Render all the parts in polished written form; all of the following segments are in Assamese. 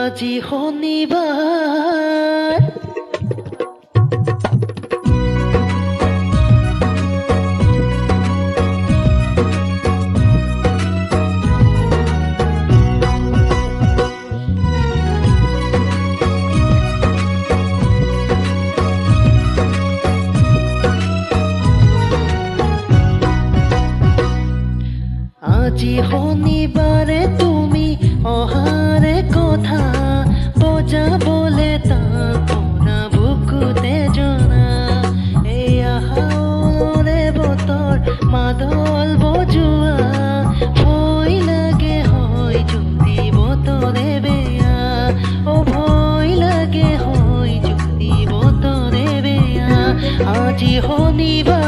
আজি শনিবাৰ আজি শনিবাৰে তুমি অহাৰে কথা বজাবলে তাপনা বুকুতে জনা এয়া হাওৰে বতৰ মাদল বজোৱা ভয় লাগে হয় যদি বতৰে বেয়া ভয় লাগে হয় যদি বতৰে বেয়া আজি শনিবাৰ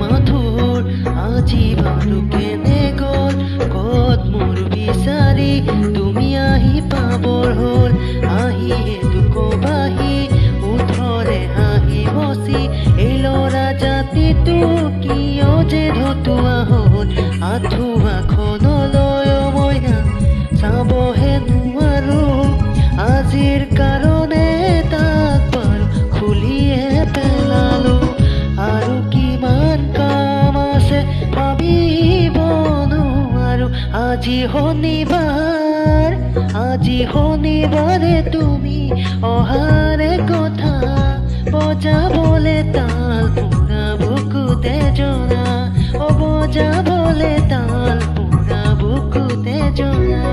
মাথুৰ আজি বাৰু কেনে গ'ল ক'ত মোৰ বিচাৰি তুমি আহি পাবৰ হ'ল আহি এইটো কবাহি উঠৰে হাঁহি বচি এই ল'ৰা জাতিটো কিয় যে ধতুৱা হ'ল আঁঠুৱাখনলৈ মইনা চাবহে নোৱাৰো আজিৰ কাৰণে তাক বাৰু খুলিয়ে পেলালো আৰু কিমান কাম আছে ভাবিব নোৱাৰো আজি শনিবাৰে তুমি অহাৰে কথা বজাবলে তাল পুৰা বুকুতে জনা বজাবলে তাল পুৰা বুকুতে জনা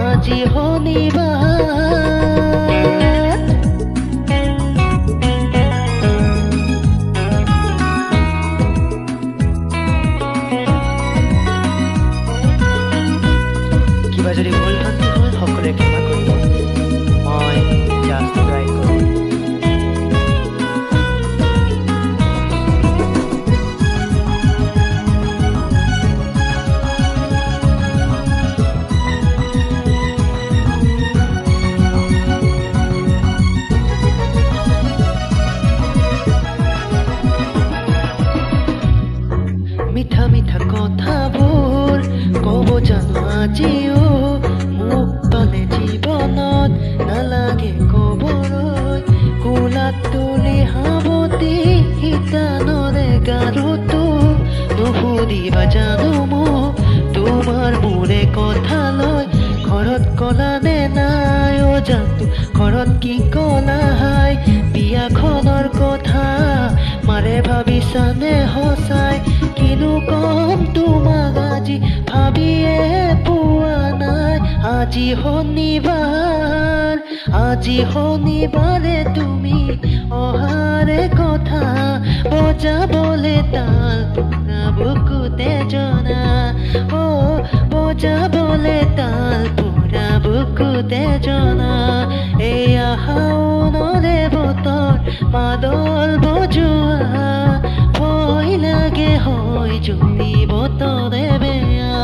আজি শনিবাৰ কিবা যদি ভুল ভ্ৰান্তি হয় সকলোৱে ক্ষমা কৰিব মই জাষ্ট ট্ৰাই কৰিম মিঠা মিঠা কথাবোৰ ক'ব জানো আজিও মোক পালে জীৱনত নালাগে ক'বলৈ কোলাত তুলি সাৱতি শিতানৰে গাৰুটো নুসুধিবা জানো মোক তোমাৰ মোৰে কথা লৈ ঘৰত ক'লা নে নাই জানো ঘৰত কি ক'লা হাই বিয়াখনৰ কথা মাৰে ভাবিছানে সঁচাই কিনো কম তোমাক আজি ভাবিয়ে পোৱা নাই আজি শনিবাৰে তুমি অহাৰে কথা বজাবলে তাল পুৰা বুকুতে জনা বজাবলে তাল পুৰা বুকুতে জনা এয়া শাওনৰে বতৰ মাদল বজোৱা ভয় লাগে হয় যদি বতৰে বেয়া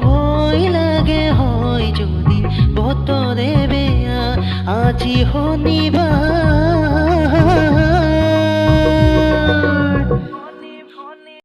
ভয় লাগে হয় যদি বতৰে বেয়া আজি শনিবাৰ